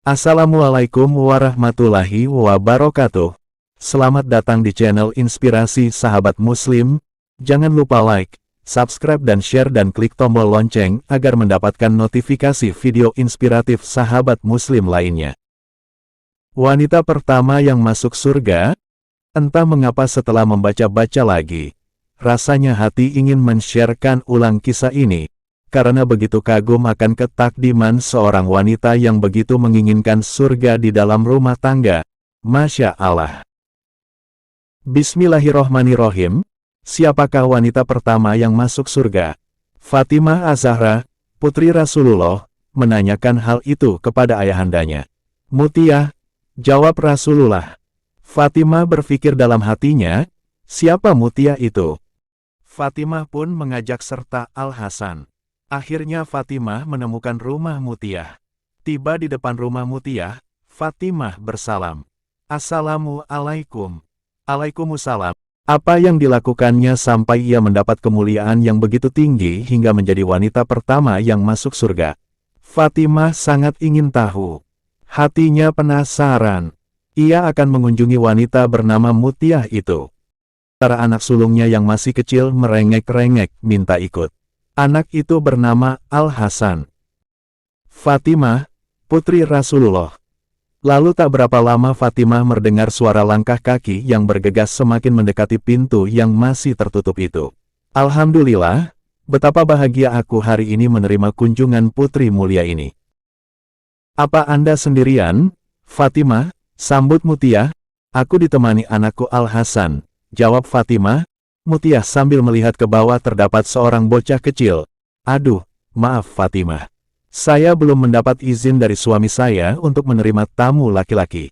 Assalamualaikum warahmatullahi wabarakatuh. Selamat datang di channel Inspirasi Sahabat Muslim. Jangan lupa like, subscribe dan share dan klik tombol lonceng agar mendapatkan notifikasi video inspiratif sahabat muslim lainnya. Wanita pertama yang masuk surga? Entah mengapa setelah membaca-baca lagi, rasanya hati ingin men-sharekan ulang kisah ini. Karena begitu kagum akan ketakdiman seorang wanita yang begitu menginginkan surga di dalam rumah tangga. Masya Allah. Bismillahirrohmanirrohim. Siapakah wanita pertama yang masuk surga? Fatimah Az-Zahra, putri Rasulullah, menanyakan hal itu kepada ayahandanya. Mutiyah, jawab Rasulullah. Fatimah berpikir dalam hatinya, siapa Mutiyah itu? Fatimah pun mengajak serta Al-Hasan. Akhirnya Fatimah menemukan rumah Mutiyah. Tiba di depan rumah Mutiyah, Fatimah bersalam. Assalamualaikum. Alaikumussalam. Apa yang dilakukannya sampai ia mendapat kemuliaan yang begitu tinggi hingga menjadi wanita pertama yang masuk surga? Fatimah sangat ingin tahu. Hatinya penasaran. Ia akan mengunjungi wanita bernama Mutiyah itu. Para anak sulungnya yang masih kecil merengek-rengek minta ikut. Anak itu bernama Al-Hasan. Fatimah, putri Rasulullah. Lalu tak berapa lama Fatimah mendengar suara langkah kaki yang bergegas semakin mendekati pintu yang masih tertutup itu. Alhamdulillah, betapa bahagia aku hari ini menerima kunjungan putri mulia ini. Apa Anda sendirian? Fatimah, sambut Mutiyah. Aku ditemani anakku Al-Hasan, jawab Fatimah. Mutiyah sambil melihat ke bawah terdapat seorang bocah kecil. Aduh, maaf Fatimah. Saya belum mendapat izin dari suami saya untuk menerima tamu laki-laki.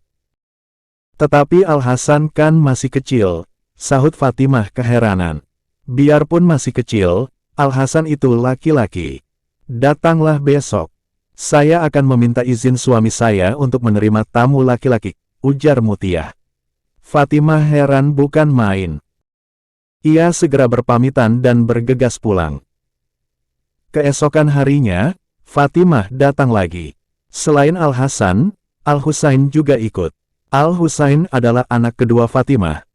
Tetapi Al-Hasan kan masih kecil, sahut Fatimah keheranan. Biarpun masih kecil, Al-Hasan itu laki-laki. Datanglah besok. Saya akan meminta izin suami saya untuk menerima tamu laki-laki, ujar Mutiyah. Fatimah heran bukan main. Ia segera berpamitan dan bergegas pulang. Keesokan harinya, Fatimah datang lagi. Selain Al-Hasan, Al-Husain juga ikut. Al-Husain adalah anak kedua Fatimah.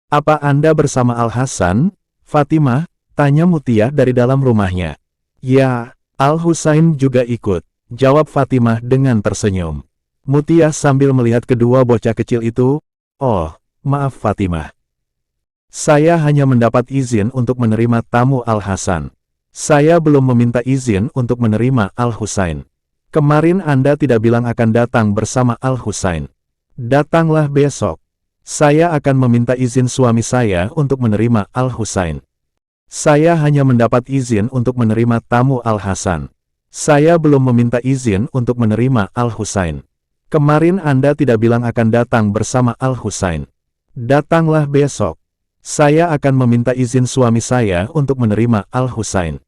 Apa Anda bersama Al-Hasan? Fatimah, tanya Mutiyah dari dalam rumahnya. Ya, Al-Husain juga ikut, jawab Fatimah dengan tersenyum. Mutiyah sambil melihat kedua bocah kecil itu. Oh, maaf Fatimah. Saya hanya mendapat izin untuk menerima tamu Al-Hasan. Saya belum meminta izin untuk menerima Al-Husain. Kemarin Anda tidak bilang akan datang bersama Al-Husain. Datanglah besok. Saya akan meminta izin suami saya untuk menerima Al-Husain. Saya hanya mendapat izin untuk menerima tamu Al-Hasan. Saya belum meminta izin untuk menerima Al-Husain. Kemarin Anda tidak bilang akan datang bersama Al-Husain. Datanglah besok. Saya akan meminta izin suami saya untuk menerima Al-Husain.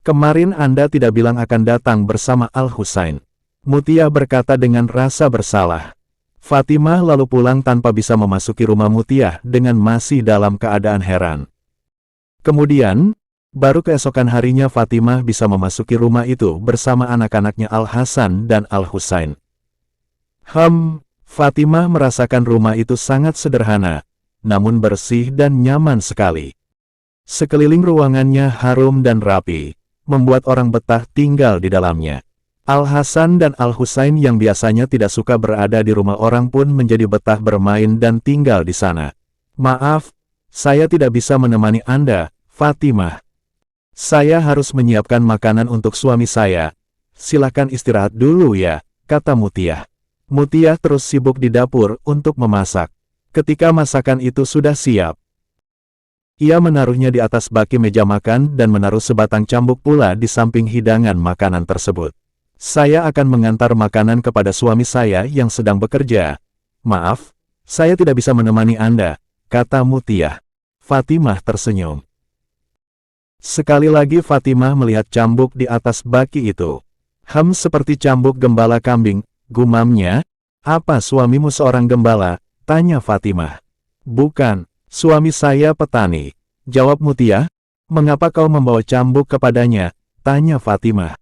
Kemarin Anda tidak bilang akan datang bersama Al-Husain. Mutiyah berkata dengan rasa bersalah. Fatimah lalu pulang tanpa bisa memasuki rumah Mutiyah dengan masih dalam keadaan heran. Kemudian, baru keesokan harinya Fatimah bisa memasuki rumah itu bersama anak-anaknya Al-Hasan dan Al-Husain. Fatimah merasakan rumah itu sangat sederhana, namun bersih dan nyaman sekali. Sekeliling ruangannya harum dan rapi, membuat orang betah tinggal di dalamnya. Al-Hasan dan Al-Husain yang biasanya tidak suka berada di rumah orang pun menjadi betah bermain dan tinggal di sana. Maaf, saya tidak bisa menemani Anda, Fatimah. Saya harus menyiapkan makanan untuk suami saya. Silakan istirahat dulu ya, kata Mutiyah. Mutiyah terus sibuk di dapur untuk memasak. Ketika masakan itu sudah siap, ia menaruhnya di atas baki meja makan dan menaruh sebatang cambuk pula di samping hidangan makanan tersebut. Saya akan mengantar makanan kepada suami saya yang sedang bekerja. Maaf, saya tidak bisa menemani Anda, kata Mutiyah. Fatimah tersenyum. Sekali lagi Fatimah melihat cambuk di atas baki itu. Seperti cambuk gembala kambing, gumamnya. Apa suamimu seorang gembala? Tanya Fatimah. Bukan, suami saya petani, jawab Mutiyah. Mengapa kau membawa cambuk kepadanya? Tanya Fatimah.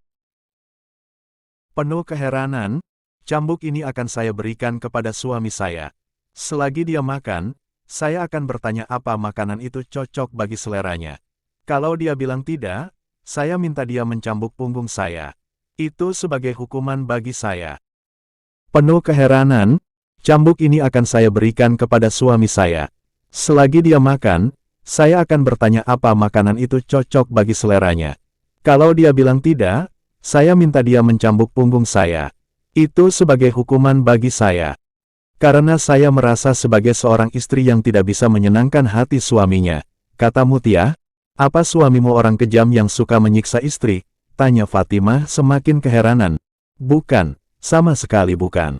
Penuh keheranan, Cambuk ini akan saya berikan kepada suami saya. Selagi dia makan, saya akan bertanya apa makanan itu cocok bagi seleranya. Kalau dia bilang tidak, saya minta dia mencambuk punggung saya. Itu sebagai hukuman bagi saya. Penuh keheranan, cambuk ini akan saya berikan kepada suami saya. Selagi dia makan, saya akan bertanya apa makanan itu cocok bagi seleranya. Kalau dia bilang tidak, saya minta dia mencambuk punggung saya. Itu sebagai hukuman bagi saya. Karena saya merasa sebagai seorang istri yang tidak bisa menyenangkan hati suaminya, kata Mutiah. Apa suamimu orang kejam yang suka menyiksa istri? Tanya Fatimah semakin keheranan. Bukan, sama sekali bukan.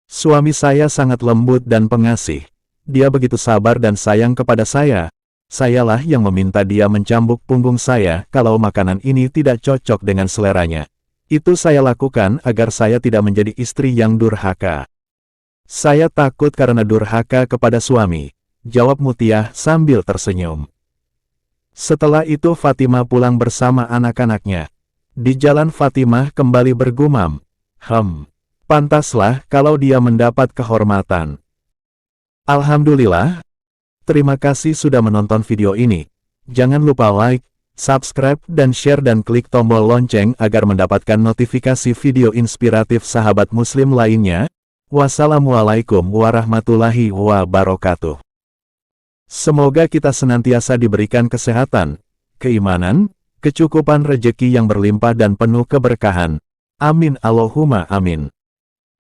Suami saya sangat lembut dan pengasih. Dia begitu sabar dan sayang kepada saya. Sayalah yang meminta dia mencambuk punggung saya kalau makanan ini tidak cocok dengan seleranya. Itu saya lakukan agar saya tidak menjadi istri yang durhaka. Saya takut karena durhaka kepada suami, jawab Mutiah sambil tersenyum. Setelah itu Fatimah pulang bersama anak-anaknya. Di jalan Fatimah kembali bergumam, pantaslah kalau dia mendapat kehormatan. Alhamdulillah. Terima kasih sudah menonton video ini. Jangan lupa like, subscribe dan share dan klik tombol lonceng agar mendapatkan notifikasi video inspiratif sahabat muslim lainnya. Wassalamualaikum warahmatullahi wabarakatuh. Semoga kita senantiasa diberikan kesehatan, keimanan, kecukupan rejeki yang berlimpah dan penuh keberkahan. Amin Allahumma amin.